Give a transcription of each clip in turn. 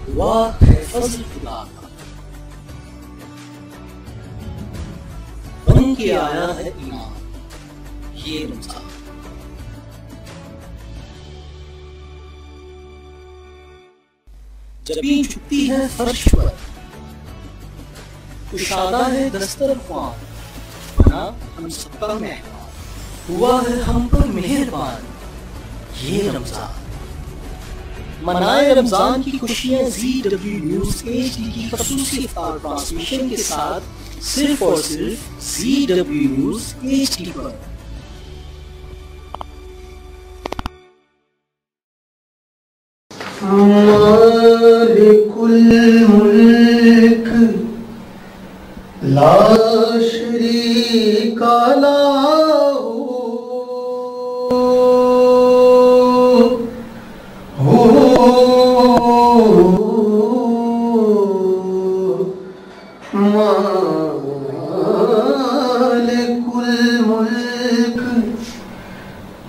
ہوا ہے فضل خدا کا، بن کے آیا ہے ایمان یہ رمضان۔ جبیں چھپتی ہے فرش پر کشادہ ہے دسترخوان، بنا ہم سب کا مہمان، ہوا ہے ہم پر مہربان یہ رمضان۔ منائے رمضان کی خوشیاں ZW نیوز HD کی خصوصی افطار ٹرانسمیشن کے ساتھ صرف اور صرف ZW نیوز HD پر۔ مالک الملک لا شریک لہ مالک الملک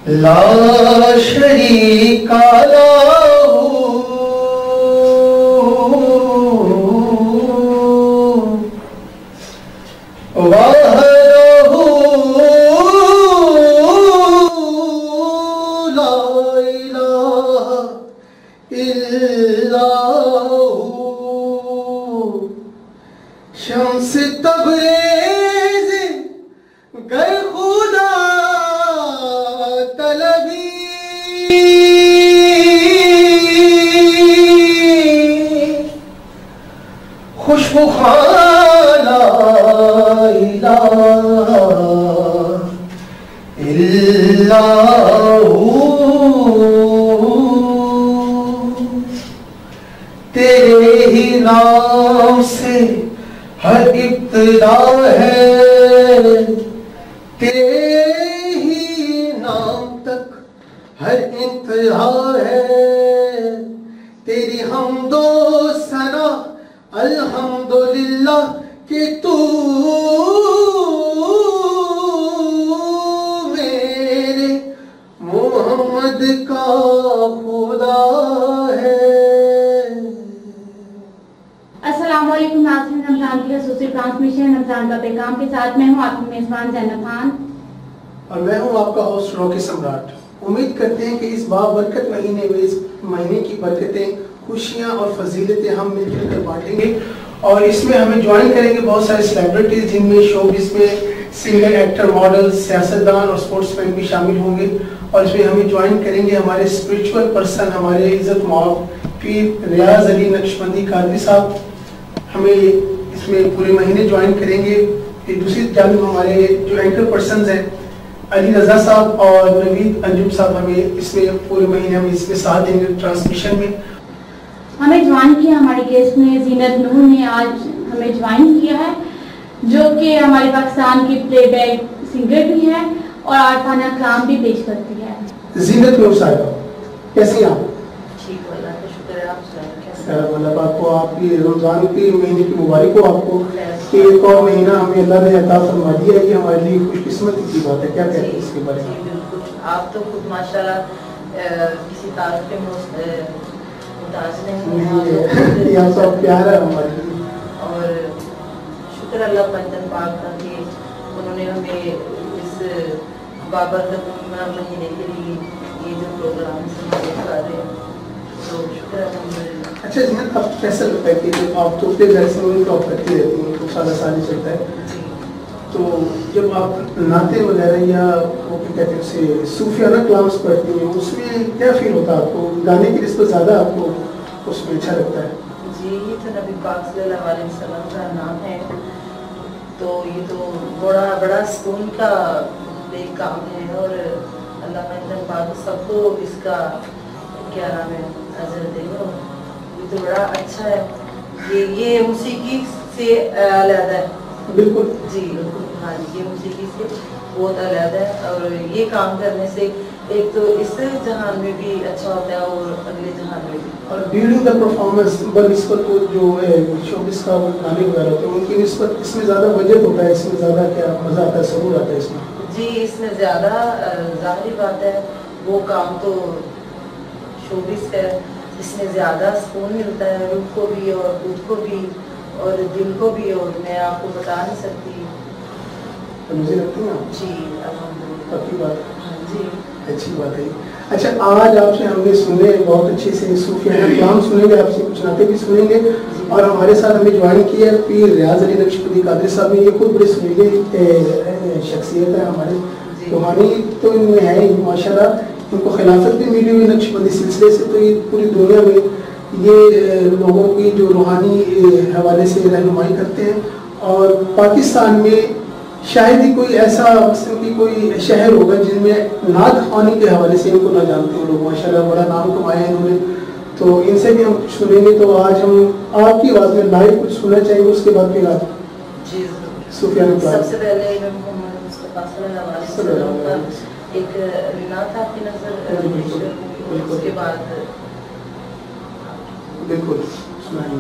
لا شریک لہ شمس تبریز گر خدا طلبی خوشبو خان لا الہ الا تیرے ہی نام سے ہر ابتدا ہے، تیرے ہی نام تک ہر انتہا ہے، تیری حمد و ثنا الحمدللہ کہ تو میرے محمد کا خدا ہے۔ السلام علیکم ناظرین، رمضان کی خصوصی ٹرانسمیشن رمضان کا پیغام کے ساتھ میں ہوں آپ کی میزبان زینب خان اور میں ہوں آپ کا ہوسٹ راکی سمراٹ۔ امید کرتے ہیں کہ اس بابرکت مہینے میں اس مہینے کی برکتیں، خوشیاں اور فضیلتیں ہم مل جل کر بانٹیں گے، اور اس میں ہمیں جوائن کریں گے بہت سارے سیلیبریٹیز، جن میں شوبز میں سنگر، ایکٹر، ماڈل، سیاستدان اور سپورٹس مین بھی شامل ہوں گے، اور اس میں ہمیں جوائن کریں گے ہمارے اسپرچول پرسن، ہمارے عزت مآب پیر ریاض علی نقشبندی قادری صاحب ہمیں اس میں پورے مہینے جوائن کریں گے۔ دوسری جانب ہمارے جو اینکر پرسنز ہیں علی رضا صاحب اور نوید انجم صاحب ہمیں اس میں پورے مہینے ہمیں اس میں ساتھ دیں گے ٹرانسمیشن میں۔ ہمیں جوائن کیا ہماری گیسٹ نے زینت نور نے آج ہمیں جوائن کیا ہے، جو کہ ہمارے پاکستان کی پلے بیک سنگر بھی ہے اور عارفانہ کلام بھی پیش کرتی ہے۔ زینت نور صاحبہ کیسی ہیں آپ؟ ٹھیک ہو، اللہ کا شکر ہے۔ آپ اللہ پاک کو آپ کی رمضان کے مہینے کی مبارک ہو آپ کو کہ ایک اور مہینہ ہمیں اللہ نے عطا فرما دیا ہے، یہ ہمارے لیے خوش قسمتی کی بات ہے۔ کیا کہتے ہیں اس کے بارے میں؟ بالکل، آپ تو خود ماشاءاللہ کسی تعارف کے محتاج نہیں، یہاں تو پیار ہے ہمارے لیے، اور شکر اللہ پنجن پاک کا کہ انہوں نے ہمیں اس بابرکت مہینے کے لیے یہ جو پروگرام کر رہے ہیں، تو شکر الحمدللہ۔ اچھا زینت، آپ کیسا لگتا ہے کہ جب آپ تو اپنے گھر سے وہ ٹاپ کرتی رہتی ہیں تو سالہ سال ہی چلتا ہے، تو جب آپ نعتیں وغیرہ یا وہ کیا کہتے ہیں اسے صوفیانہ کلامس پڑھتی ہیں، اس میں کیا فیل ہوتا ہے آپ کو؟ گانے کی نسبت زیادہ آپ کو اس میں اچھا لگتا ہے؟ جی، یہ تو نبی پاک صلی اللہ علیہ وسلم کا نام ہے، تو یہ تو بڑا سکون کا ایک کام ہے، اور اللہ پنجن پاک سب کو اس کا کیا نام ہے اجر دے گا۔ یہ تو بڑا اچھا ہے، یہ موسیقی سے علیحدہ ہے۔ بالکل جی بالکل، ہاں جی، یہ موسیقی سے بہت علیحدہ ہے، اور یہ کام کرنے سے ایک تو اس جہان میں بھی اچھا ہوتا ہے اور اگلے جہان میں بھی۔ اور ڈیورنگ دا پرفارمنس بنسبت جو ہے شوبز کا گانے وغیرہ ہوتے ہیں ان کی نسبت اس میں زیادہ وجد ہوتا ہے، اس میں زیادہ کیا مزہ آتا ہے، سرور آتا ہے اس میں؟ جی، اس میں زیادہ ظاہری بات ہے وہ کام تو شوبز ہے، اس میں زیادہ سکون ملتا ہے روح کو بھی اور خود کو بھی اور دل کو بھی، اور میں آپ کو بتا نہیں سکتی. مجھے لگتی ہیں آپ جی الحمدللہ. پکی بات. ہاں جی اچھی بات ہے. اچھا آج آپ سے ہم نے سنے بہت اچھے سے صوفیانہ کلام سنیں گے، آپ سے کچھ نعتیں بھی سنیں گے، اور ہمارے ساتھ ہمیں جوائن کیا ہے پیر ریاض علی نقشبندی قادری صاحب نے. یہ خود بڑے سنیلے شخصیت ہے ہمارے، روحانی تو ان میں ہے ماشاء اللہ. ان کو خلافت بھی ملی ہوئی نقشبندی سلسلے سے، تو یہ پوری دنیا میں یہ لوگوں کی جو روحانی حوالے سے رہنمائی کرتے ہیں. اور پاکستان میں شاید ہی کوئی ایسا قسم کی کوئی شہر ہوگا جن میں نعت خوانی کے حوالے سے ان کو نہ جانتے ہیں لوگ. ماشاء اللہ بڑا نام کمایا ہے انہوں نے. تو ان سے بھی ہم کچھ سنیں گے. تو آج ہم آپ کی آواز میں لائیو کچھ سننا چاہیں گے، اس کے بعد پھر آپ جی. صوفیانہ سب سے پہلے محمد مصطفیٰ صلی اللہ علیہ وسلم کا ایک نعت آپ کی نظر اس کے بعد بالکل سنائیں.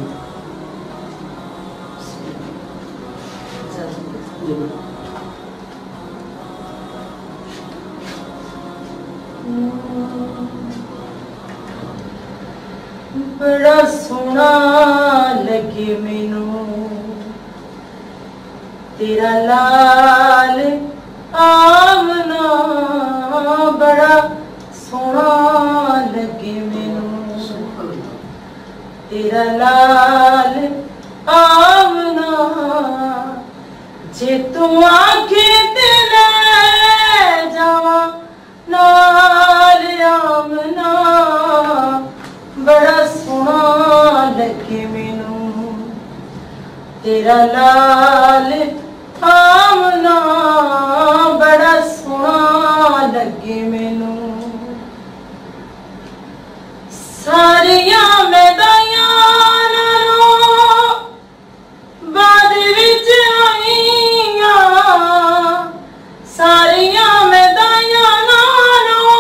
بڑا سونا لگے مینوں تیرا لال آمنا، بڑا سونا لگے مینوں تیرا لال آمنا، جے تو آنکھیں تے لے جاواں نال آمنا، بڑا سونا لگے مینوں تیرا لال آمنا، بڑا سونا لگے مینوں. ساریاں میدائیاں نالوں بعد وچ آئیاں، ساریاں میدائیاں نالوں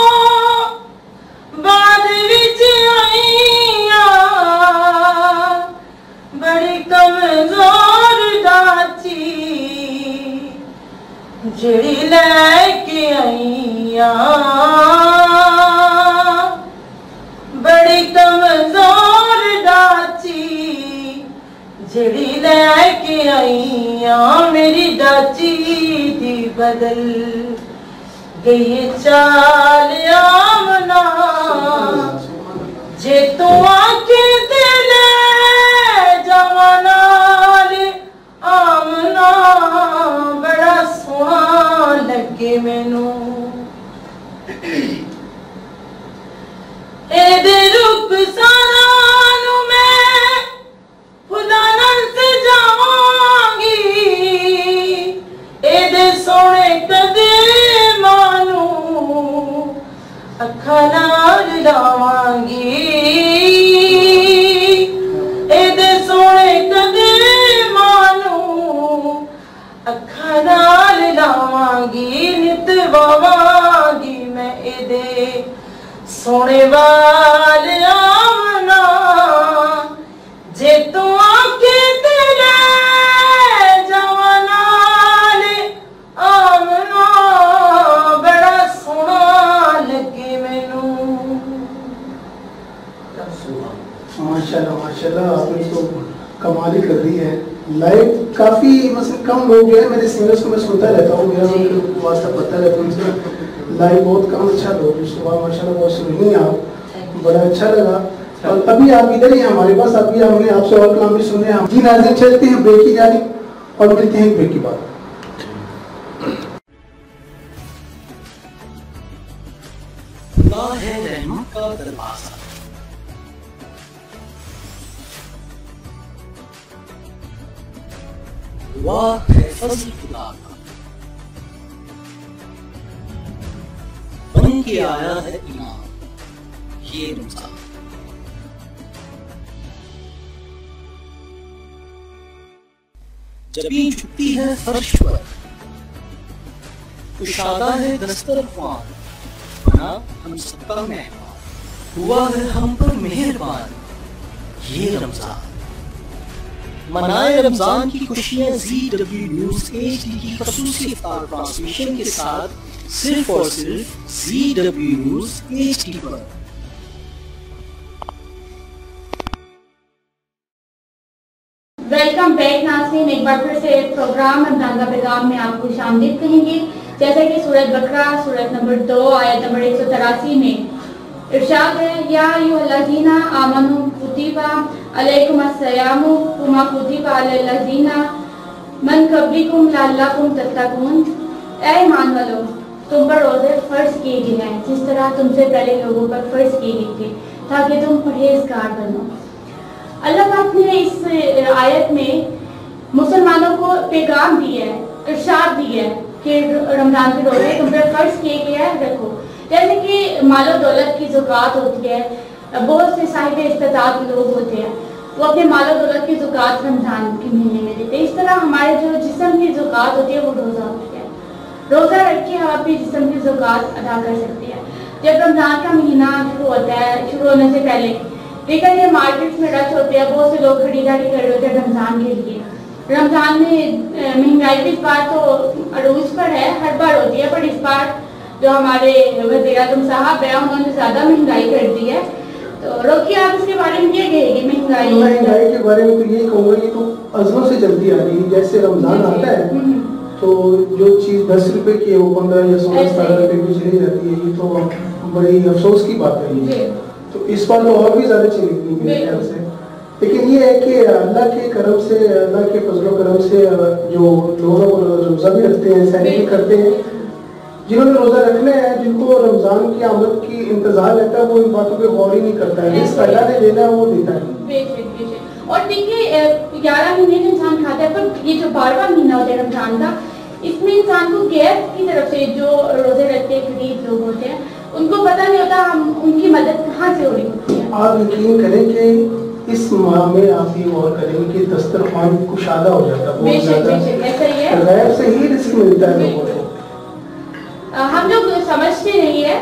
بعد وچ آئیاں، بڑی کمزور ڈاچی جڑی لے کے آئیاں، بڑی کمزور ڈاچی جڑی لے کے آئیاں، میری ڈاچی دی بدل گئی چال آمنا، جے تو آنکھیں تے لے جاواں نال آمنا، بڑا سونا لگے مینوں. اے دے رخ سارا نو میں خدا نال سجاواں گی، اے دے سونے قدماں نوں اکھاں نال لاواں گی، اے دے سونے قدماں نوں اکھاں نال لاواں گی، نت واواں گی میں اے دے سونے وال آمنا، جے تو آنکھیں تے لے جاواں نال آمنا، بڑا سونا لگے مینوں. ماشاءاللہ ماشاءاللہ آپ نے تو کمال ہی کر دی ہے. لائیو کافی مثلا کم لوگ ہیں، میرے سنگرز کو میں سنتا رہتا ہوں، میرا واسطہ پتہ رہتا ان سے. لائیو بہت کم اچھا لوگ اس صبح ماشاءاللہ بہت سنی آپ، بڑا اچھا لگا. اور ابھی آپ ادھر ہی ہیں ہمارے پاس، ابھی ہم نے آپ سے اور کلام بھی سنے ہیں. جی ناظرین چلتے ہیں بریک کی جانب اور ملتے ہیں بریک کے بعد. خدا ہے رحمت کا دروازہ، دعا ہے فضل خدا کا، بن کے آیا ہے ایمان یہ رمضان. جبیں چھپتی ہے فرش پر کشادہ ہے دسترخوان، بنا ہم سب کا مہمان، ہوا ہے ہم پر مہربان یہ رمضان. منائے رمضان کی خوشیاں ZW نیوز HD کی خصوصی افطار ٹرانسمیشن کے ساتھ صرف اور صرف ZW نیوز HD پر. बैक नाज़रीन, एक बार फिर से प्रोग्राम रमजान का पैगाम में आपको खुशामदीद कहेंगे। जैसा कि सूरत बकरा सूरत नंबर 2 आयत नंबर 183 में इरशाद है, या अय्युहल्लज़ीना आमनू कुतिबा अलैकुमुस्सियामु कमा कुतिबा अलल्लज़ीना मन क़ब्लिकुम लअल्लकुम तत्तक़ून। ऐ ईमान वालों, तुम पर रोजे फर्ज किए गए हैं जिस तरह तुमसे पहले लोगों पर फर्ज किए गए थे, ताकि तुम परहेजगार बनो। अल्लाह पाक ने इस आयत में मुसलमानों को पैगाम दिया है, इरशाद दिया है कि रमजान के रोजे तुम पर फर्ज किए गए हैं, रखो। जैसे कि मालो दौलत की ज़कात होती है, बहुत से साहिब इस्तिताअत लोग होते हैं, वो अपने मालो दौलत की ज़कात रमजान के महीने में देते हैं। इस तरह हमारे जो जिस्म की ज़कात होती है वो रोज़ा होती है। रोज़ा रख के हम अपनी जिस्म की ज़कात अदा कर सकते हैं। जब रमजान का महीना शुरू होता है, शुरू होने से पहले देखा जाए मार्केट्स में रश होते हैं, बहुत से लोग खरीदारी कर रहे होते हैं रमजान के लिए। रमजान में महंगाई भी इस बार तो अरूज पर है, हर बार होती है, पर इस बार जो हमारे वज़ीर-ए-आज़म साहब है उन्होंने ज़्यादा महंगाई कर दी है। तो रोकी, आप इसके बारे में क्या कहेंगे? महंगाई के बारे में तो ये कहूँगा, ये तो अज़लों से चलती आ रही है। जैसे रमजान आता है तो जो चीज़ 10 रुपए की है वो 15 या 16-17 रुपए की चली जाती है। ये तो बड़ी अफसोस की बात है ये। तो इस बार तो और भी ज़्यादा चलेगी मेरे ख्याल से। लेकिन ये है कि अल्लाह के करम से, अल्लाह के फजल करम से जो लोग रोज़ा भी रखते हैं, सहरी भी करते हैं, जिन्होंने रोज़ा रखने हैं, जिनको रमज़ान की आमद की इंतज़ार रहता है, वो इन बातों पे गौर ही नहीं करता है। जिस अल्लाह ने देना है वो देता है। और देखिए 11 महीने जो इंसान खाता है, पर ये जो 12वां महीना होता है रमजान का, इसमें इंसान को गैर की तरफ से जो रोजे रखते हैं गरीब लोग होते हैं, उनको पता नहीं होता हम उनकी मदद कहाँ से हो रही होती है। आप यकीन करें कि इस माह में आप ये गौर करेंगे कि दस्तरखान कुशादा हो जाता है, बहुत ज़्यादा गैर से ही रिस्क मिलता है लोगों को। हम लोग समझते नहीं है,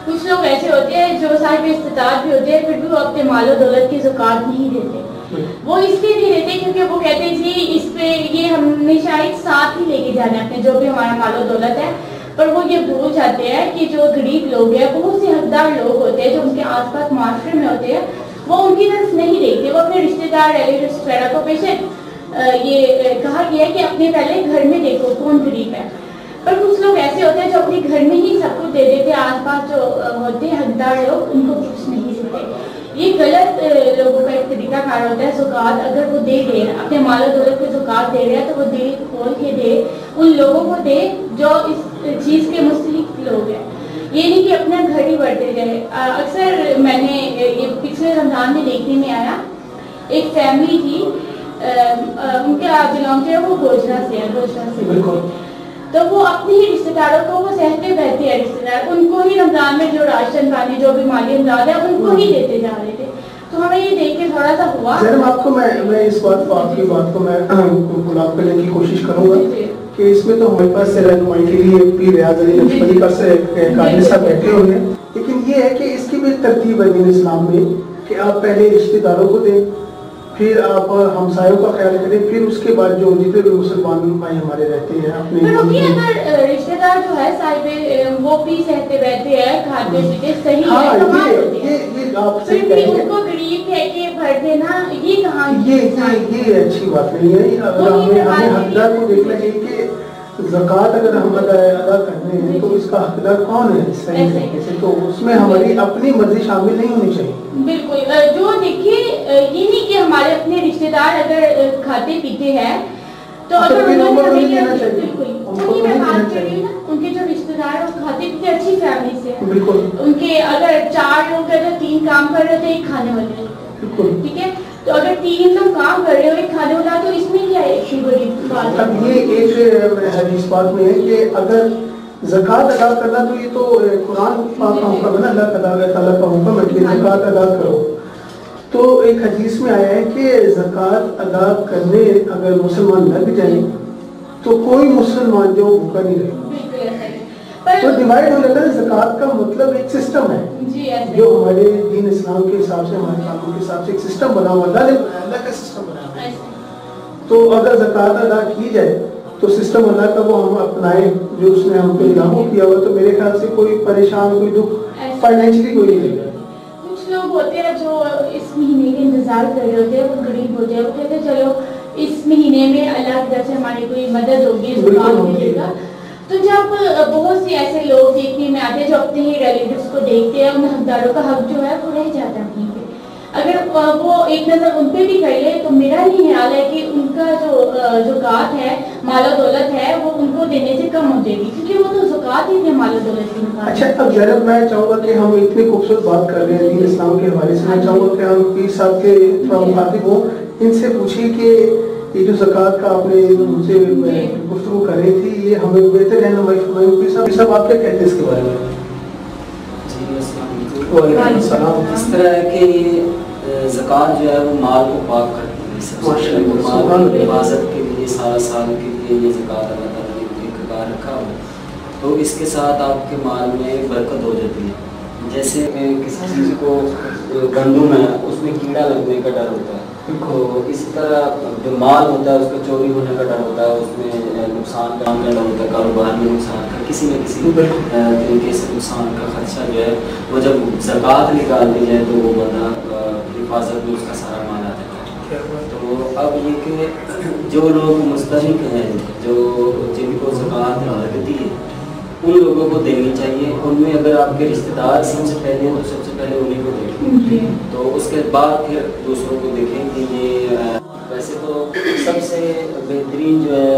कुछ लोग ऐसे होते हैं जो साहिब इस्तिताअत भी होते हैं, फिर भी वो अपने मालो दौलत की ज़कात नहीं देते। वो इसलिए नहीं देते क्योंकि वो कहते हैं जी इस पे ये हमने शायद साथ ही लेके जाना है अपने जो भी हमारा मालो दौलत है, पर वो ये भूल जाते हैं कि जो गरीब लोग हैं, बहुत से हकदार लोग होते हैं जो उनके आसपास माशरे में होते हैं, वो उनकी तरफ नहीं देखते। वो अपने रिश्तेदार रिलेटिव्स वगैरह को पेशे ये कहा गया है कि अपने पहले घर में देखो कौन गरीब है, पर कुछ लोग ऐसे होते हैं जो अपने घर में ही सब कुछ दे देते हैं। आसपास जो होते हैं हकदार लोग उनको कुछ नहीं देते। ये गलत लोगों का एक तरीका कार होता है। ज़कात अगर वो दे रहे हैं, अपने मालो दौलत को ज़कात दे रहे हैं, तो वो दिल खोल के दे, उन लोगों को दे जो इस चीज़ के मुस्तहिक लोग हैं। ये नहीं कि अपना घर ही बढ़ते जाए। अक्सर मैंने ये पिछले रमजान में देखने में आया, एक फैमिली थी, उनका बिलोंग है वो गोजरा से है, तो वो अपने ही रिश्तेदारों को, वो सहते बहते हैं रिश्तेदार, उनको ही रमजान में जो राशन पानी जो भी माली इमदाद है उनको ही देते जा रहे थे। तो हमें ये देख के थोड़ा सा हुआ। आपको मैं इस आपकी बात को मैं गुलाब करने की कोशिश करूंगा कि इसमें तो हमारे पास रहनुमाई के लिए पीर रियाज अली नक्शबंदी का से काजी साहब बैठे हुए हैं, लेकिन ये है कि इसकी भी तरतीब है दीन इस्लाम में कि आप पहले रिश्तेदारों को दें, फिर आप हमसायों का ख्याल करें, फिर उसके बाद जो जितने भी मुसलमान भाई हमारे रहते हैं अपने। अगर रिश्तेदार जो है साहिब वो भी सहते रहते हैं, खाते पीते सही है, ये आप सही कह रहे हैं, उनको गरीब कह के भर देना ये कहाँ, ये अच्छी बात नहीं है। हमें हकदार को देखना चाहिए कि ज़कात अगर हम अदा करने हैं तो इसका हकदार कौन है सही तरीके से, तो उसमें हमारी अपनी मर्जी शामिल नहीं होनी चाहिए। बिल्कुल, जो देखिए ये नहीं कि हमारे अपने रिश्तेदार अगर खाते पीते हैं तो अगर उनके जो रिश्तेदार खाते पीते अच्छी फैमिली से है, बिल्कुल उनके अगर 4 लोग अगर 3 काम कर रहे थे, एक खाने वाले, ठीक है, तो अगर 3 लोग काम कर रहे हो एक खाने वाला, तो इसमें क्या है इतनी बड़ी बात? अब ये एक हदीस बात में है कि अगर ज़कात अदा करना, तो ये तो कुरान पाक का हुक्म है ना, अल्लाह ताला का हुक्म है कि ज़कात अदा करो। तो एक हदीस में आया है कि ज़कात अदा करने अगर मुसलमान लग जाए तो कोई मुसलमान जो भूखा नहीं रहेगा। तो डिवाइड हो जाता है। ज़कात का मतलब एक सिस्टम है जो हमारे दीन इस्लाम के हिसाब से, हमारे कानून के हिसाब से एक सिस्टम बना हुआ, अल्लाह का सिस्टम बना है। तो अगर ज़कात अदा की जाए तो सिस्टम अल्लाह का वो हम अपनाएं जो उसने हम पे लागू किया हुआ, तो मेरे ख्याल से कोई परेशान, कोई दुख फाइनेंशियली कोई नहीं है। कुछ लोग होते हैं जो इस महीने के इंतजार कर रहे होते हैं, वो गरीब होते हैं, वो कहते हैं चलो इस महीने में अल्लाह की तरफ से हमारी कोई मदद होगी, ज़ुकात मिलेगा। तो जब बहुत से ऐसे लोग देखने में आते हैं जो अपने ही रिलेटिव्स को देखते हैं, उन हकदारों का हक जो है वो रह जाता है वहीं पे। अगर वो एक नज़र उन पे भी कर ले तो मेरा ये ख्याल है कि उनका जो ज़ुकात है, माल दौलत है, वो उनको देने से कम हो जाएगी, क्योंकि वो तो ज़ुकात ही है माल दौलत की। अच्छा, अब ज़ैनब मैं चाहूँगा कि हम इतनी खूबसूरत बात कर रहे हैं दीन इस्लाम के हवाले से, मैं चाहूँगा कि हम पीर साहब के मुखातिब हो, इनसे पूछिए कि ये जो ज़कात का आपने मुझसे गुफ्तगू कर रही थी, ये हमें बेहतर है ना? पीर साहब आप क्या कहते हैं इसके बारे में? इस तरह है कि ये ज़कात जो है वो माल को पाक करती है, सबसे माल की हिफाजत के लिए सारा साल के लिए ये ज़कात अल्लाह ताला ने एक बार रखा हो, तो इसके साथ आपके माल में बरकत हो जाती है। जैसे किसी चीज़ को गंदम है उसमें कीड़ा लगने का डर होता है, तो इसी तरह जो माल होता है उसका चोरी होने का डर होता है, उसमें नुकसान का डर होता है, कारोबार में नुकसान का, किसी न किसी तरीके से नुकसान का खर्चा जो है वो जब ज़कात निकाल दी जाए तो वो बंदा हिफाजत में उसका सारा माल आ जाता है। तो अब ये कि जो लोग मुस्तहिक हैं, जो जिनको ज़कात लगती है, उन लोगों को देनी चाहिए। उनमें अगर आपके रिश्तेदार सबसे पहले तो सबसे पहले उन्हीं को देखें, तो उसके बाद फिर दूसरों को देखें कि ये वैसे तो सबसे बेहतरीन जो है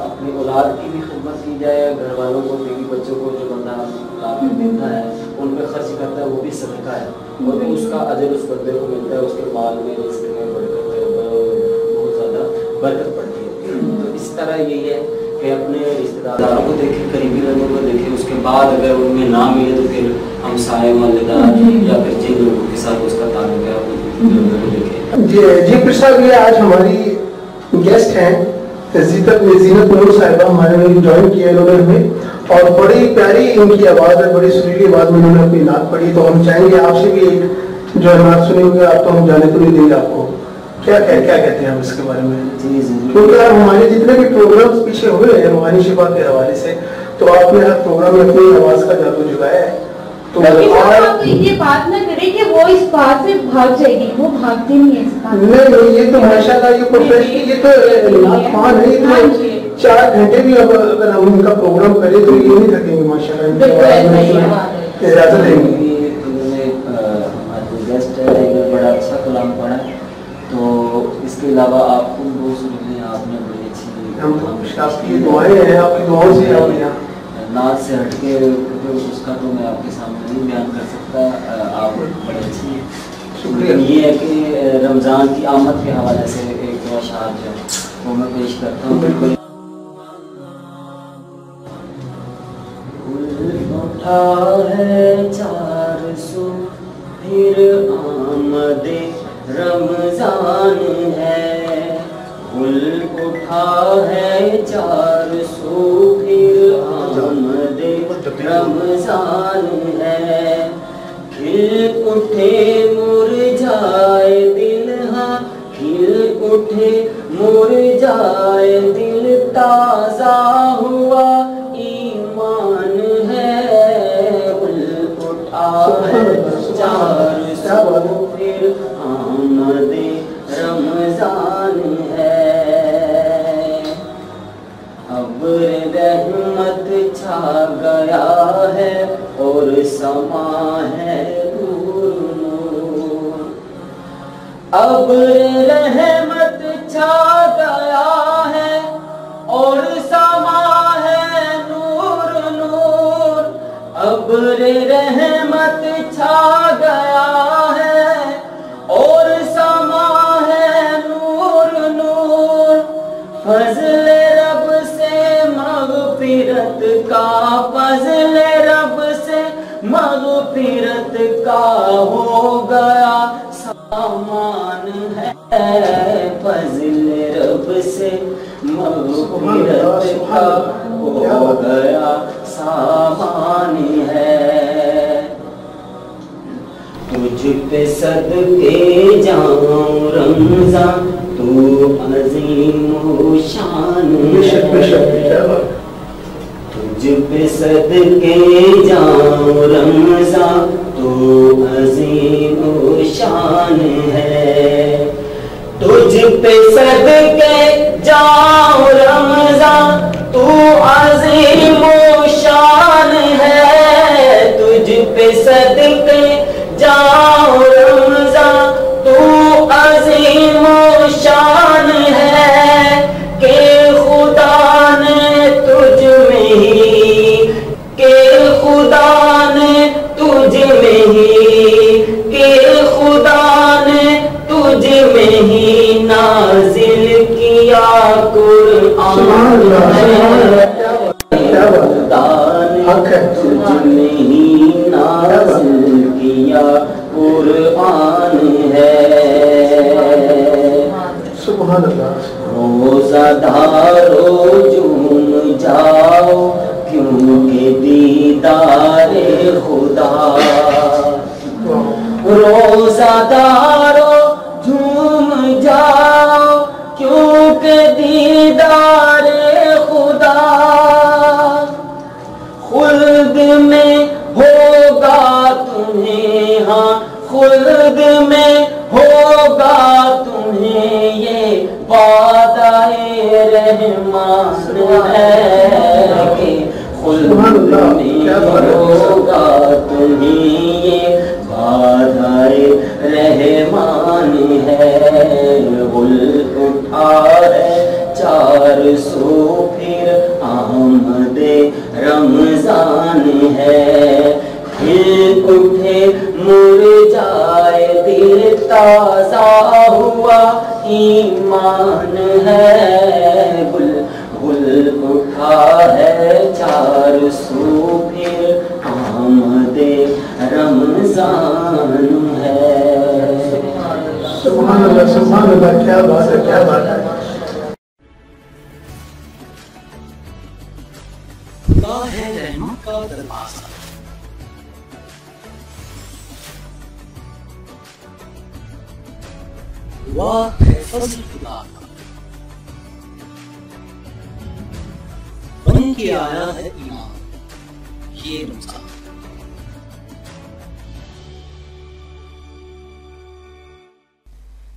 अपनी औलाद की भी खिदमत की जाए, घर वालों को, बीवी बच्चों को जो बंदा औलाद देता है उन पर खर्च करता है, वो भी सदका है और उसका अजर उस बंदे को मिलता है, उसके माल में रिस्क में बहुत ज़्यादा बरकत पड़ती है। तो इस तरह यही है कि अपने रिश्तेदारों को देखें, करीबी लोगों को देखें, उसके बाद अगर उनमें ना मिले तो फिर हमसाए मोहल्लेदार या फिर जिन लोगों के साथ उसका ताल्लुक है उन लोगों को देखें। जी पीर साहब, ये आज हमारी गेस्ट हैं ज़ीनत नूर साहिबा, हमारे में ज्वाइन किया इन्होंने हमें, और बड़ी प्यारी इनकी आवाज़ है, बड़ी सुरीली आवाज़ में इन्होंने अपनी नात पढ़ी। तो हम चाहेंगे आपसे भी एक जो नात सुनेंगे, आप तो हम जाने तो नहीं देंगे आपको, क्या कहते हैं हम इसके बारे में? क्योंकि आप हमारे जितने भी प्रोग्राम्स पीछे हुए हैं रूहानी शिफा के हवाले से, तो आपने हर प्रोग्राम में अपनी आवाज़ का जादू जगाया है। तो आप ये बात ना करें कि वो इस बात से भाग जाएगी, वो भागती नहीं है इस बात से। नहीं, ये तो माशाल्लाह ये प्रोफेशनल, ये तो नातखान है, ये तो 4 घंटे भी अगर हम उनका प्रोग्राम करें तो ये नहीं थकेंगे माशाल्लाह। इजाजत देंगे। गेस्ट है, बड़ा अच्छा कलाम पढ़ा, तो इसके अलावा आपको बहुत सुनी आपने बड़ी अच्छी आपकी दुआएं हैं, आपकी दुआओं से आप यहाँ नाच से हटके उसका तो मैं आपके सामने नहीं बयान कर सकता, आप बड़े अच्छी हैं, शुक्रिया। ये है कि रमज़ान की आमद के हवाले से एक अशार जो वो मैं पेश करता हूँ। बिल्कुल उठा है 400 फिर आमदे रमज़ान है, गुल उठा है 400 फिर आमदे रमज़ान है, खिल उठे मुरझाए दिल, हाँ खिल उठे मुरझाए दिल, ताज़ा हुआ ईमान है, गुल उठा है 400 फिर आमदे रमज़ान है, अब रहमत छा गया है और समा है नूर नूर, अब रहमत छा गया है और समा है नूर नूर, अब रहमत छा गया है और समा है नूर नूर, फज़ल रब से मग़फ़िरत का, फज़ल रब से मग़फ़िरत का हो गया सामान है, फज़ल रब से मग़फ़िरत का हो गया सामान है, तुझ पे सदके जाऊं रमज़ान तू अज़ीम शान है, तुझ पे सदके जाऊं रमज़ान तू अज़ीम शान है, تجھ پہ صدقے جاؤں رمضان تو عظیم و شان ہے، تجھ پہ صدقے جاؤں رمضان تو عظیم و شان ہے، کہ خدا نے تجھ میں ہی، کہ خدا نے تجھ میں ہی، کہ خدا نے تجھ میں ہی نازل کیا قرآن ہے، خدا نے تجھ میں ہی نازل کیا قرآن ہے۔ سبحان اللہ۔ روزہ دارو جھوم جاؤ کیونکہ دیدار خدا، روزہ دارو جھوم جاؤ کیونکہ دیدار خدا، خلد میں ہوگا تمہیں، ہاں خلد میں ہوگا تمہیں یہ وعدہ رحمان ہے، کہ خلد میں ہوگا تمہیں یہ وعدہ رحمان ہے، گل اٹھا ہے 400 پھر آمد رمضان ہے، پھر اٹھے مرجائے دل تازہ ہوا ایمان ہے، گل گل اٹھا ہے 400 پھر آمد رمضان ہے۔ سبحان اللہ سبحان اللہ، کیا بات ہے کیا بات ہے۔ خدا ہے رحمت کا دروازہ، دعا ہے فضل خدا کا، بن کے آیا ہے ایمان یہ رمضان۔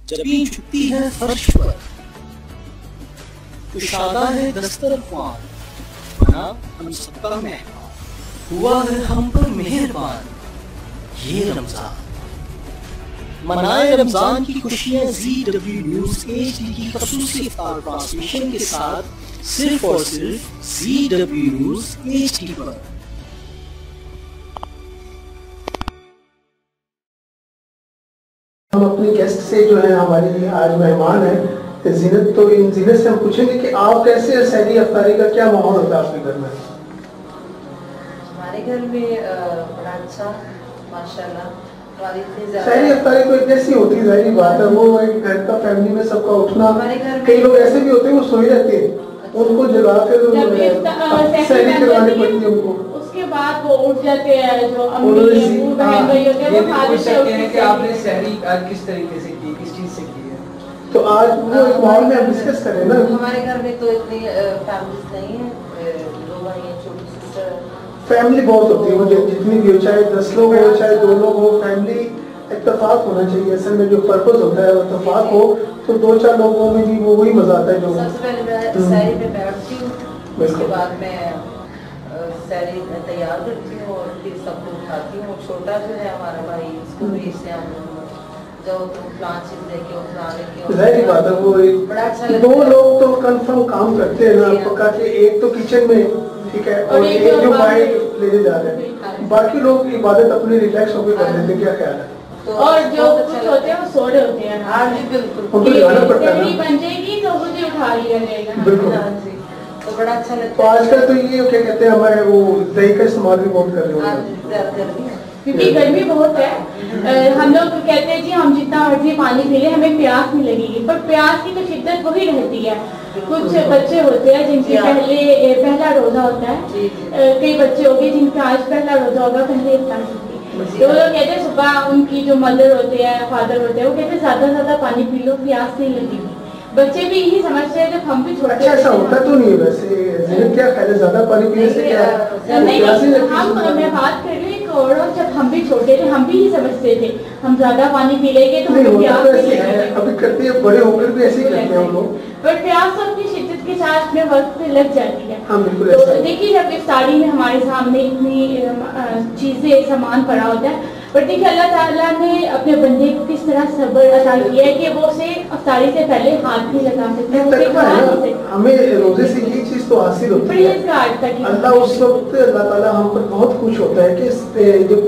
جبیں چھپتی ہے فرش پر کشادہ ہے دسترخوان، بنا ہم سب کا مہمان، ہوا ہے ہم پر مہربان یہ رمضان۔ منائے رمضان کی خوشیاں ZW نیوز HD کی خصوصی افطار ٹرانسمیشن کے ساتھ، صرف اور صرف ZW نیوز HD پر۔ ہم اپنے گیسٹ سے جو ہے ہماری آج مہمان ہیں زینت، تو ان زینت سے ہم پوچھیں گے کہ آپ کیسے سحری افطاری کا کیا ماحول ہوتا ہے آپ کے گھر میں؟ ہمارے گھر میں بڑا اچھا ماشاءاللہ، سحری افطاری تو ایک جیسی ہوتی ہے، ظاہری بات ہے، وہ ایک گھر کا فیملی میں سب کا اٹھنا، کئی لوگ ایسے بھی ہوتے ہیں وہ سوئی رہتے ہیں، ان کو جگا کر سحری کروانے پڑتی ہے ان کو، اس کے بعد وہ اٹھ جاتے ہیں، جو امی ابو بہن بھائی ہوتے ہیں وہ کھاتے ہیں کہ آپ نے سحری کس طریقے سے کی، کس چیز سے کی ہے۔ تو آج وہ ایک ماحول میں ہم ڈسکس کریں نا۔ ہمارے گھر میں تو اتنی فیملیز نہیں ہیں، 2 بھائی ہیں، چھوٹی سسٹر۔ فیملی بہت ہوتی ہے، وہ جتنی بھی ہو، چاہے 10 لوگ ہو چاہے 2 لوگ ہو، فیملی اتفاق ہونا چاہیے، اصل میں جو پرپز ہوتا ہے وہ اتفاق ہو، تو 2-4 لوگوں میں بھی وہی مزہ آتا ہے جو۔ سب سے پہلے میں سحری میں بیٹھتی ہوں، اس کے بعد میں سحری تیار کرتی ہوں اور پھر سب کو اٹھاتی ہوں۔ چھوٹا جو ہے ہمارا بھائی، اس کو بھی اس سے ہم جو فلان چیز لے کے فلانے کے، ظاہری بات ہے وہ بڑا اچھا لگتا ہے۔ 2 لوگ تو کنفرم کام کرتے ہیں نا پکا کے، ایک تو کچن میں ٹھیک ہے اور ایک جو باہر لے جا رہے ہیں، باقی لوگ عبادت اپنی ریلیکس ہو کے کر لیتے ہیں۔ کیا خیال ہے؟ اور جو کچھ ہوتے ہیں وہ سو رہے ہوتے ہیں، ہاں جی بالکل، ان کو جانا پڑتا ہے بن جائے گی تو مجھے اٹھا لیا جائے گا، بالکل۔ تو بڑا اچھا لگتا تو ہے۔ آج کل تو یہ کیا کہتے ہیں ہمارے وہ دہی کا استعمال بھی بہت کر رہے ہیں، کیونکہ گرمی بہت ہے، ہم لوگ کہتے ہیں جی ہم جتنا مرضی پانی پی لیں ہمیں پیاس نہیں لگے گی، پر پیاس کی تو شدت وہی رہتی ہے۔ کچھ بچے ہوتے ہیں جن کے پہلا روزہ ہوتا ہے، کئی بچے ہو گئے جن کا آج پہلا روزہ ہوگا، پہلے افطار ہوتی ہے، تو وہ لوگ کہتے ہیں صبح ان کی جو مدر ہوتے ہیں فادر ہوتے ہیں وہ کہتے ہیں زیادہ سے زیادہ پانی پی لو، پیاس نہیں لگے گی۔ بچے بھی یہی سمجھتے ہیں جب ہم بھی چھوٹے، اچھا ایسا ہوتا تو نہیں ہے ویسے، کیا خیال ہے زیادہ پانی پینے سے کیا نہیں، میں بات کر رہی ہوں छोड़ो, जब हम भी छोटे थे हम भी ये समझते थे हम ज्यादा पानी पी लेंगे तो नहीं हमें होता प्यास तो नहीं ऐसे है, लगेगी। अभी करते हैं, बड़े होकर भी ऐसे ही करते हैं हम लोग। पर प्यास तो अपनी शिद्दत के साथ अपने वक्त पे लग जाती है। हाँ बिल्कुल ऐसा तो है। देखिए जब इफ्तारी में हमारे सामने इतनी चीजें सामान पड़ा होता है, पर देखिए अल्लाह ताला ने अपने बंदे को किस तरह सब्र अता किया है कि वो उसे इफ्तारी से पहले हाथ नहीं लगा सकता, ये उसे तकवा खा है नहीं ना, सकता। हमें रोजे से ये चीज तो हासिल होती है। परहेजगार तक अल्लाह उस वक्त अल्लाह ताला हम पर बहुत खुश होता है कि जब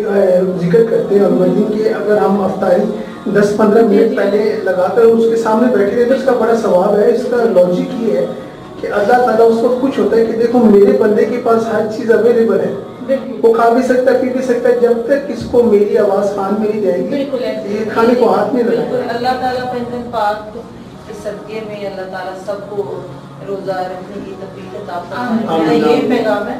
जिक्र करते हैं और दिन के अगर हम अफ्तारी 10-15 मिनट पहले लगाकर उसके सामने बैठे रहे तो इसका बड़ा सवाब है। इसका लॉजिक ये है कि अल्लाह ताला उस वक्त खुश होता है कि देखो मेरे बंदे के पास हर चीज अवेलेबल है, वो खा भी सकता है पी भी सकता है, जब तक इसको मेरी आवाज कान में नहीं जाएगी ये खाने को हाथ नहीं लगाएगा। अल्लाह ताला पैगंबर पाक के सदके में अल्लाह ताला सबको रोजा रखने की तौफीक अता फरमाए। मेरा ये पैगाम है।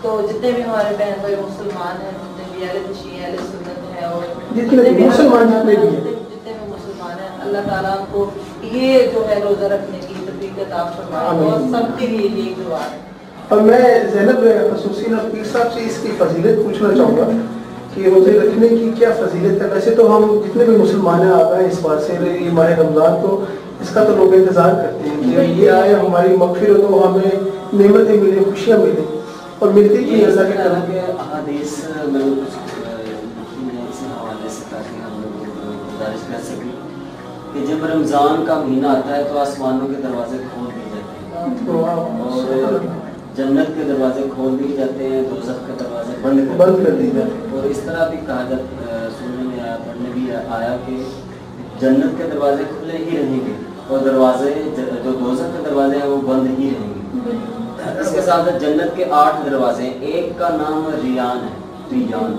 तो जितने भी हमारे बहन भाई मुसलमान हैं, जितने भी अहले तशय्युह अहले सुन्नत हैं और जितने भी मुसलमान जितने भी मुसलमान हैं, अल्लाह ताला को ये जो है रोजा रखने की तौफीक अता फरमाए और सबके लिए ये दुआ है। और मैं ज़ैनब खसूसी पीर साहब से इसकी फजीलत पूछना चाहूँगा कि रोज़े रखने की क्या फजीलत है। वैसे तो हम जितने भी मुसलमान हैं आ गए इस बात से, ये माह रमज़ान तो इसका तो लोग इंतज़ार करते हैं कि ये आए, हमारी मग़फ़िरत हो, हमें नेमतें मिले, खुशियाँ मिले और मिलती भी अल्लाह के करम के अहादीस में कुछ इसी हवाले से ताकि हम लोग गुजारिश कर सकें कि जब रमज़ान का महीना आता है तो आसमानों के दरवाजे खोल दिए जाते हैं और जन्नत के दरवाजे खोल दिए जाते हैं, दोज़ख के दरवाजे बंद कर दिए जाते हैं। और इस तरह भी कहा जाता, सुनने में आया, पढ़ने भी आया कि जन्नत के दरवाजे खुले ही रहेंगे और दरवाजे जो दोज़ख के दरवाजे हैं वो बंद ही रहेंगे। इसके साथ जन्नत के 8 दरवाजे, एक का नाम रियान है, रियान,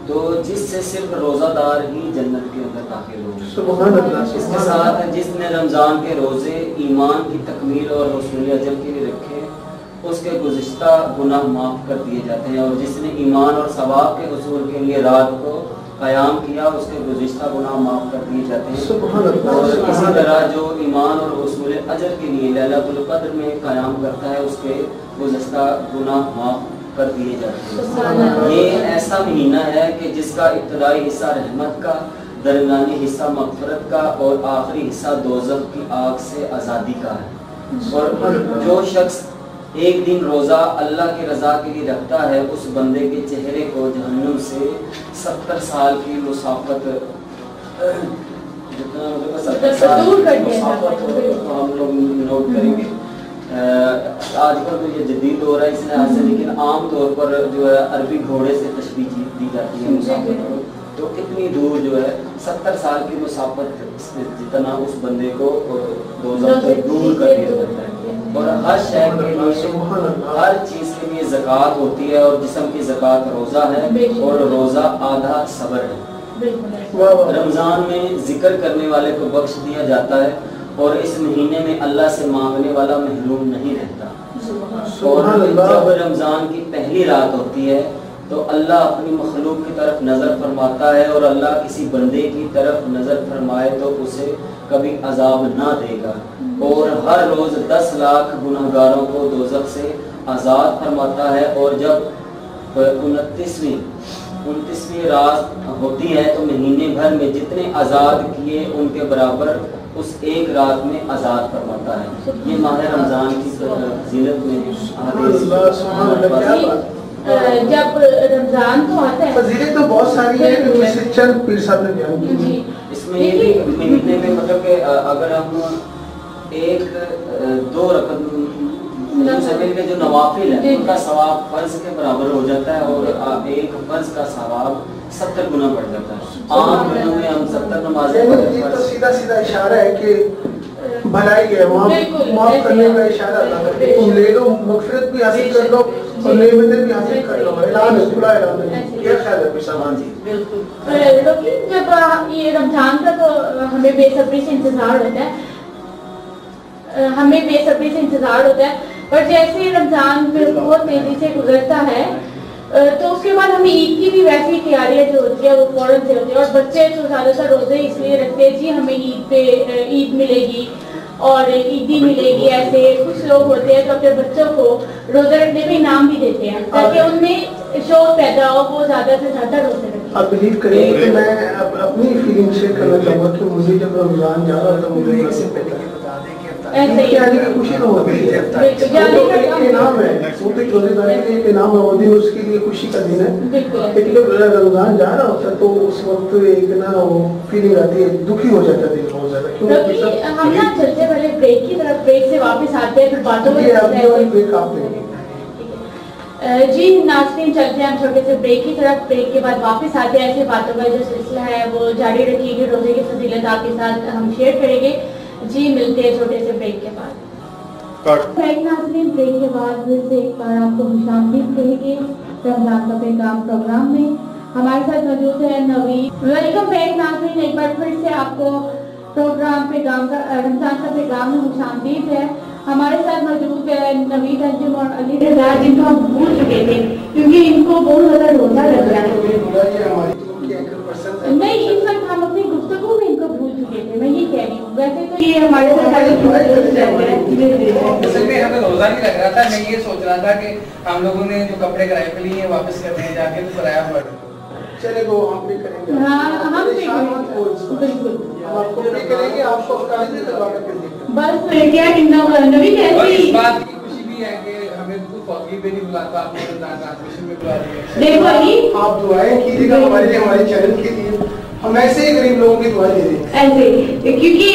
तो जिससे सिर्फ रोज़ादार ही जन्नत के अंदर दाखिल होंगे। इसके साथ जिसने रमज़ान के रोज़े ईमान की तकमील और हुस्नुल अजर के लिए रखे उसके गुज़िश्ता गुनाह माफ़ कर दिए जाते हैं, और जिसने ईमान और सवाब के हुसूल के लिए रात को क़याम किया उसके गुज़िश्ता गुनाह माफ़ कर दिए जाते हैं। और इसी तरह जो ईमान और हुसूल अजर के लिए लैलतुल क़द्र में क़याम करता है उसके गुज़िश्ता गुनाह माफ़ कर दिए जाते हैं। ये ऐसा महीना है कि जिसका इब्तदाई हिस्सा रहमत का, दरमियानी हिस्सा मग़फ़िरत का और आखिरी हिस्सा दोज़ख की आग से आज़ादी का है। और जो शख्स एक दिन रोज़ा अल्लाह की रज़ा के लिए रखता है उस बंदे के चेहरे को जहन्नुम से 70 साल की मुसाफत, जितना मतलब 70 साल की मुसाफत तो हम लोग नोट करेंगे। आजकल तो ये जदीद हो रहा है इस लिहाज से, लेकिन आम तौर पर जो है अरबी घोड़े से तशबीह दी जाती है मुसाफत को, तो कितनी दूर जो है 70 साल की मुसाफत जितना उस बंदे को दोज़ख से दूर कर दिया जाता है। और हर शय के लिए, हर चीज़ के लिए ज़कात होती है और जिस्म की ज़कात रोज़ा है और रोज़ा आधा सब्र है। रमज़ान में जिक्र करने वाले को बख्श दिया जाता है और इस महीने में अल्लाह से मांगने वाला महरूम नहीं रहता। और जब रमज़ान की पहली रात होती है तो अल्लाह अपनी मखलूक की तरफ नज़र फरमाता है और अल्लाह किसी बंदे की तरफ नज़र फरमाए तो उसे कभी अजाब ना देगा। और हर रोज़ 10 लाख गुनहगारों को दोज़ख से आज़ाद फरमाता है। और जब 29वीं रात होती है तो महीने भर में जितने आज़ाद किए उनके बराबर उस एक रात में आज़ाद फरमाता है। ये माह रमज़ान की फजीलत में जब रमजान तो आता है, फजीलत तो बहुत सारी है, इनमें से चंद पीर साहब ने बयान की। इसमें ये भी महीने में मतलब कि अगर हम 1-2 रकत के जो नवाफिल है उनका सवाब फर्ज के बराबर हो जाता है और एक फर्ज का सवाब 70 गुना बढ़ जाता है। आम दिनों में हम 70 नमाज़ें तो सीधा सीधा इशारा है कि भलाई है, माफ करने का इशारा है, तुम ले लो, मग़फ़िरत भी हासिल कर लो और नेमतें भी हासिल कर लो। ऐलान है, खुला ऐलान है। क्या ख्याल है पिशाबान जी? बिल्कुल। जब ये रमजान का तो हमें बेसब्री से इंतजार होता है, पर जैसे ही रमजान बहुत तेजी से गुजरता है तो उसके बाद हमें ईद की भी वैसी तैयारियां जो होती है वो फौरन से होती है। और बच्चे तो ज़्यादातर रोजे इसलिए रखते हैं जी हमें ईद मिलेगी, और ईदी मिलेगी, ऐसे कुछ लोग होते हैं तो अपने बच्चों को रोजा रखने में इनाम भी देते हैं ताकि उनमें शौक पैदा हो, वो ज्यादा से ज्यादा रोजे रखें। आप बिलीव करिए कि मैं अपनी फीलिंग शेयर करना चाहूँगा कि मुझे जब रमजान जा रहा था मुझे ऐसे पहले ऐसे ही आने की खुशी तो होती है, एक इनाम है, वो तो रोजेदारी का एक इनाम है, वो दिन उसके लिए खुशी का दिन है। लेकिन जब रमजान जा रहा होता है तो उस वक्त एक ना वो फीलिंग आती है, दुखी हो जाता है दिल बहुत ज्यादा, क्योंकि हम ना चलते पहले ब्रेक की तरफ, ब्रेक से वापस आते हैं फिर बातों में ब्रेक आप लेंगे। जी नाज़रीन, चलते हैं हम छोटे से ब्रेक की तरफ, ब्रेक के बाद वापस आते हैं, ऐसे बातों का जो सिलसिला है वो जारी रखिएगा, रोजे की फजीलत आपके साथ हम शेयर करेंगे। जी मिलते हैं छोटे से ब्रेक के बाद। नाज़रीन, ब्रेक के बाद फिर से एक बार आपको खुशामदीद कहेंगे रमजान का पैगाम प्रोग्राम में। हमारे साथ मौजूद है नवीद। वेलकम बैक नाज़रीन, एक बार फिर से आपको प्रोग्राम पैगाम का रमजान का पैगाम में खुशामदीद है। हमारे साथ मौजूद है नवीद अंजुम और अली रज़ा, जिनको हम भूल चुके थे क्योंकि इनको बहुत ज़्यादा रोजा लग रहा है। नहीं, इस वक्त हम अपनी गुफ्तगू में इनको भूल चुके थे, मैं ये कह रही हूँ। वैसे तो ये हमारे साथ असल में हमें रोजा नहीं लग रहा था, मैं ये सोच रहा था कि हम लोगों ने जो कपड़े किराए पे लिए वापस करने हैं जाके तो किराया पड़ चले वो हम भी करेंगे। हाँ हम भी करेंगे, बिल्कुल आपको भी करेंगे, आपको करवा कर देंगे। बस क्या नवी और इस कैसी बात की खुशी भी है कि हमें तो फौजी पे नहीं बुलाता, आपने ट्रांसमिशन में बुला दिया। देखो अली, आप दुआएं कीजिएगा हमारे लिए, हमारे चैनल के लिए, हम ऐसे ही गरीब लोगों की दुआ दे रहे हैं ऐसे क्योंकि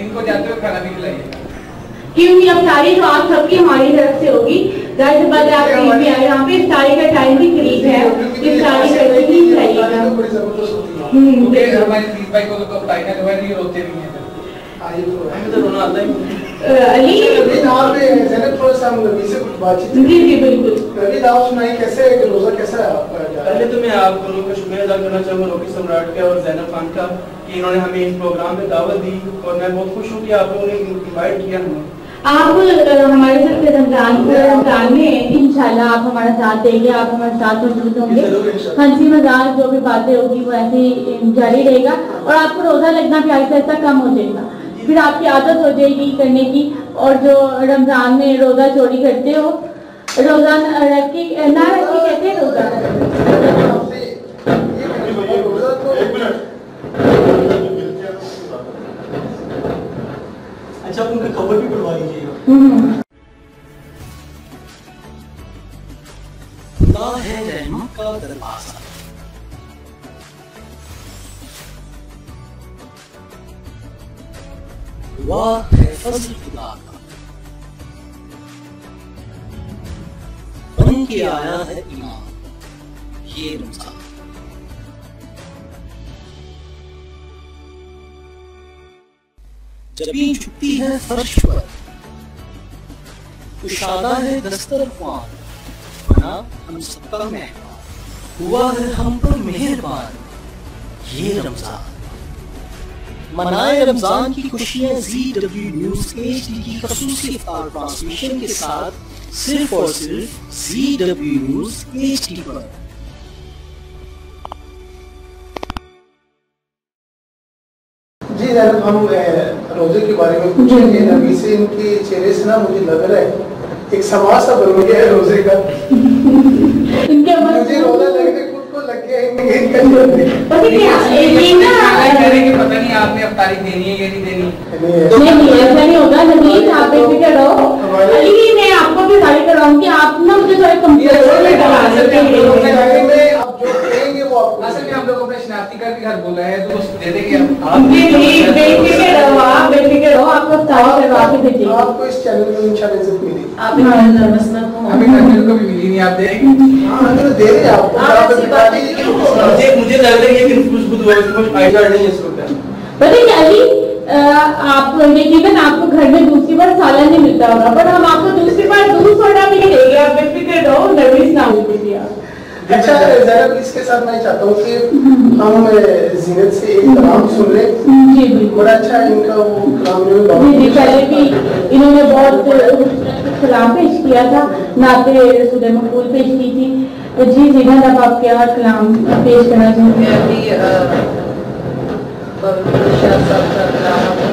इनको जाते हुए खाना भी खिलाइए, क्योंकि अब सारी तो आप सबकी हमारी तरफ से होगी। जाहिर बात है आप करीब भी आए, यहाँ पे इफ्तारी का टाइम भी करीब है, इफ्तारी करके ही खिलाइएगा। बड़ी जबरदस्त होती है क्योंकि हमारे दीप भाई को तो कप्ताई ना दवा नहीं रोते भी हैं। हमें तो रोना आता ही अली नवीद, आप ज़ैनब थोड़ा सा हम नबी से कुछ बातचीत जी जी बिल्कुल। नवीद आप सुनाइए कैसे रोजा कैसा है आपका? पहले तो मैं आप लोगों का शुक्रिया अदा करना चाहूँगा रॉकी सम्राट का और ज़ैनब खान का कि इन्होंने हमें इस प्रोग्राम में दावत दी और मैं बहुत खुश हूँ कि आप लोगों ने इनवाइट किया हमें। आप हमारे साथ रमजान में इंशाल्लाह आप हमारा साथ देंगे, आप हमारे साथ मौजूद होंगे। हंसी मजाक जो भी बातें होगी वो ऐसे ही जारी रहेगा और आपको रोजा लगना भी आहिस्ता आहिस्ता कम हो जाएगा, फिर आपकी आदत हो जाएगी करने की। और जो रमजान में रोजा चोरी करते हो, रोजा रख के ना रख के कहते हैं रोजा। अच्छा उनका खबर भी करवा लीजिएगा। खुदा है रहमत का दरवाजा, हुआ है फज़ल खुदा का, बन के आया है ईमान ये रमजान। जबीं झुकती है फर्श पर, कुशादा है दस्तरख्वान, बना हम सबका मेहमान, हुआ है हम पर मेहरबान ये रमजान। मनाए रमजान की खुशियां ZW न्यूज़ HD की ख़ुसूसी इफ्तार ट्रांसमिशन के साथ, सिर्फ और सिर्फ ZW न्यूज़ HD पर। जी ज़ैनब, हम रोजे के बारे में पूछेंगे नबी से। इनके चेहरे से ना मुझे लग रहा है एक समाज सा बन गया है रोजे का। मुझे रोजा लगने खुद को लग गया है पता नहीं आपने अब तारीख देनी है या नहीं देनी। नहीं ऐसा नहीं होगा नवीद, आप बेफिक्र रहो। अली मैं आपको भी गाड़ी कराऊंगी, आप ना मुझे थोड़ा असल में हम लोग अपने शनाख्ती कार्ड के घर बोल रहे हैं तो दे देंगे बेफिक्र रहो, आप बेफिक्र रहो, आपको तावा करवा के भेजेंगे। आपको इस चैनल में इंशाल्लाह इज्जत मिलेगी। आप इतना नर्वस ना हो, हमें घर को भी मिली नहीं, आप दे देंगे। हाँ हम तो दे रहे हैं आपको, आप बता दीजिए कि मुझे लग रहा है कि कुछ आइडिया नहीं है इस वक्त। पता है अली, आप यकीनन आपको घर में दूसरी बार सालन नहीं मिलता होगा, पर हम आपको दूसरी बार दूध सोडा भी देंगे, आप बेफिक्र रहो, नर्वस ना हो कीजिए आप। अच्छा ज़ैनब, इसके साथ मैं चाहता हूँ कि हम ज़ीनत से एक कलाम सुन लें। जी बिल्कुल, बड़ा अच्छा इनका वो कलाम जी पहले भी इन्होंने बहुत कलाम पेश किया था, नाते रसूल मकबूल पेश की थी। जी ज़ीनत, अब आप क्या कलाम पेश करना चाहते हैं? अभी शाह साहब का कलाम आपको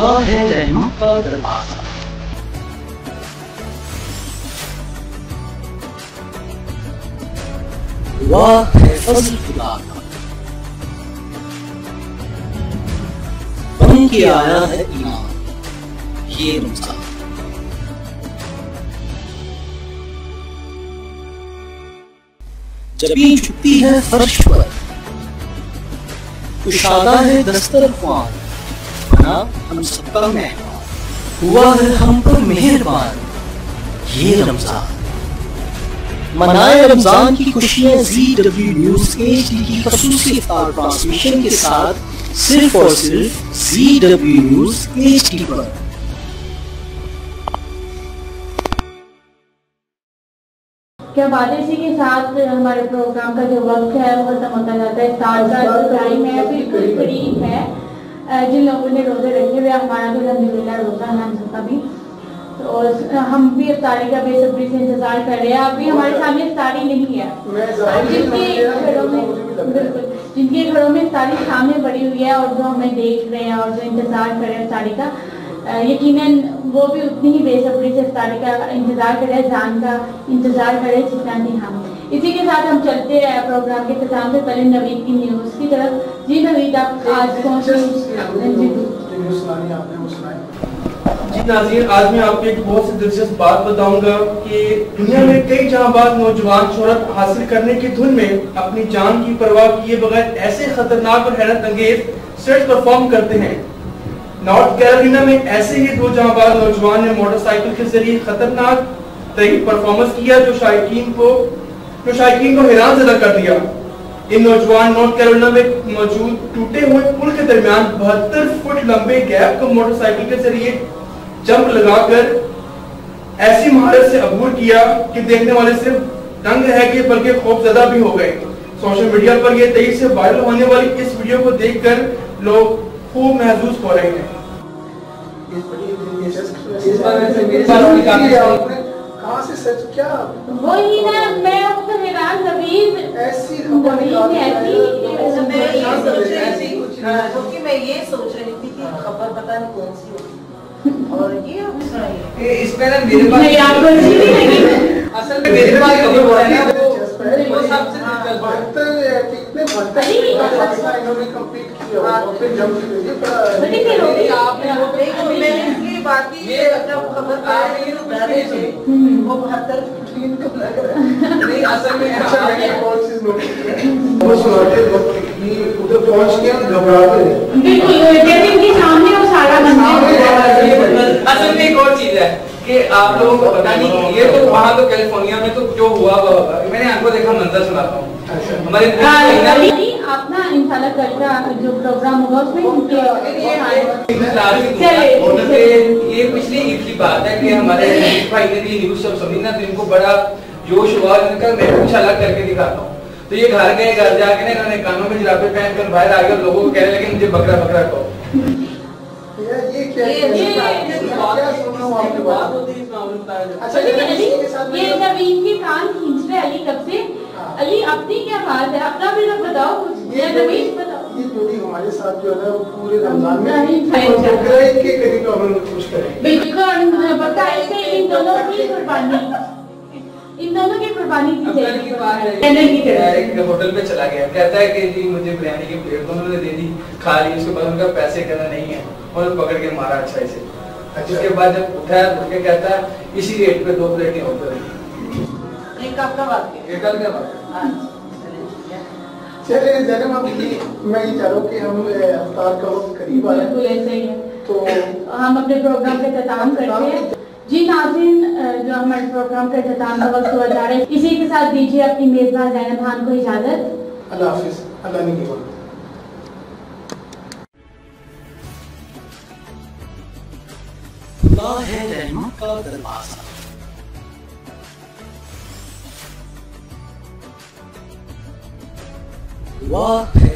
खुदा है रहमत का दरवाजा, दुआ है फज़ल खुदा का, बन के आया है ईमान ये रमज़ान। जबीं झुकती है फर्श पर, कुशादा है दस्तरख्वान, बना हम सबका मेहमान, हुआ है हम पर मेहरबान ये रमजान। मनाए रमजान की खुशियां ZW न्यूज़ HD की ख़ुसूसी इफ्तार ट्रांसमिशन के साथ, सिर्फ और सिर्फ ZW न्यूज़ HD पर। क्या बात है, इसी के साथ हमारे प्रोग्राम का जो वक्त है वो खत्म होता जाता है। इफ्तार का जो टाइम है बिल्कुल करीब है। जिन लोगों ने रोजे रखे हुए, हमारा भी अल्हम्दुलिल्लाह रोजा है, हम सबका भी, तो हम भी इफ्तारी का बेसब्री से इंतजार कर रहे हैं। अभी हमारे सामने इफ्तारी नहीं है, जिनके घरों में इफ्तारी सामने पड़ी हुई है और जो हमें देख रहे हैं और जो इंतजार कर रहे हैं इफ्तारी का, यकीनन वो भी उतनी ही बेसब्री से इफ्तारी का इंतजार करें, जान का इंतजार करें जितना कि हम। इसी के साथ हम चलते हैं प्रोग्राम के इख्तिताम से पहले नवीद की न्यूज़ की तरफ। जी नवीद, आप आज कौन सी जी नाज़रीन, आज मैं आपको एक बहुत सी दिलचस्प बात बताऊंगा कि दुनिया में कई जहांबाज नौजवान शोहरत हासिल करने की धुन में अपनी जान की परवाह किए बगैर ऐसे खतरनाक और हैरत अंगेज स्टंट परफॉर्म करते हैं। नॉर्थ कैरोलिना में ऐसे ही दो जहांबाज नौजवान ने मोटरसाइकिल के जरिए खतरनाक तरीन परफॉर्मेंस किया जो शायकीन को हैरान ज़दा कर दिया। इन नौजवान नॉर्थ कैरोलिना में मौजूद टूटे हुए पुल के दरमियान 72 फुट लंबे गैप को मोटरसाइकिल के जरिए जंप लगाकर ऐसी महारत से अबूर किया कि देखने वाले सिर्फ दंग है कि बल्कि खौफजदा भी हो गए। सोशल मीडिया पर यह तेजी से वायरल होने वाली इस वीडियो को देखकर लोग खूब महसूस हो रहे हैं। कहाँ से सच क्या वही ना, मैं आपको हैरान नवीद ऐसी क्योंकि मैं ये सोच रही थी कि खबर पता नहीं कौन सी होगी और ये इसमें ना मेरे पास असल में मेरे पास खबर है ना वो सबसे इन्होंने कंप्लीट किया और फिर जंप बात की जब खबर वो 72 फुट को लग रहा है। नहीं असल में अच्छा मैंने कौन सी नोटिस वो सुनाते वक्त उधर पहुंच गया घबराते हैं बिल्कुल, जैसे इनके सामने वो सारा असल में एक और चीज है कि आप लोगों को पता नहीं, ये तो वहाँ तो कैलिफोर्निया में तो जो हुआ मैंने आंखों देखा मंजर सुनाता हूँ। हमारे आप ना इंशाल्लाह कल का जो प्रोग्राम होगा उसमें ये पिछली ईद की बात है कि हमारे भाई ने भी न्यूज़ सब सुनी ना, तो इनको बड़ा जोश हुआ, उनका मैं कुछ अलग करके दिखाता हूँ। तो ये घर गए, घर जाके ना इन्होंने कानों में जुराबे पहन कर बाहर आ गए, लोगों को कहने लगे मुझे बकरा बकरा कहो। ये क्या सुना हूँ आपके बात। अच्छा ये नवीन के कान खींच रहे अली कब से। अली अपनी क्या बात है, अपना भी तो बताओ कुछ। ये नवीन बताओ। ये जोड़ी हमारे साथ जो है ना पूरे रमजान में के करीब हम खुश करें। बिल्कुल पता है, इसे इन दोनों की कुर्बानी, इन दोनों की कुर्बानी की एक होटल पे चला गया, कहता है कि जी मुझे बिरयानी की प्लेट दोनों ने दे दी, खा ली, उसके बाद उनका पैसे करना नहीं है और पकड़ के मारा अच्छा से। उसके बाद जब उठाया तो कहता है इसी रेट पे 2 प्लेटें होकर एक आपका बात चलिए जैनब आप मैं ये चाह रहा हूँ कि हम इफ्तार का वक्त करीब आ बिल्कुल ऐसे ही है, तो हम अपने प्रोग्राम का इख्तिताम करते हैं। जी नाज़रीन, जो हमारे प्रोग्राम का इख्तिताम का वक्त हुआ जा रहा है, इसी के साथ दीजिए अपनी मेज़बान ज़ैनब खान को इजाज़त। अल्लाह हाफिज़, अल्लाह ने की खुदा है रहमत का दरवाजा, दुआ है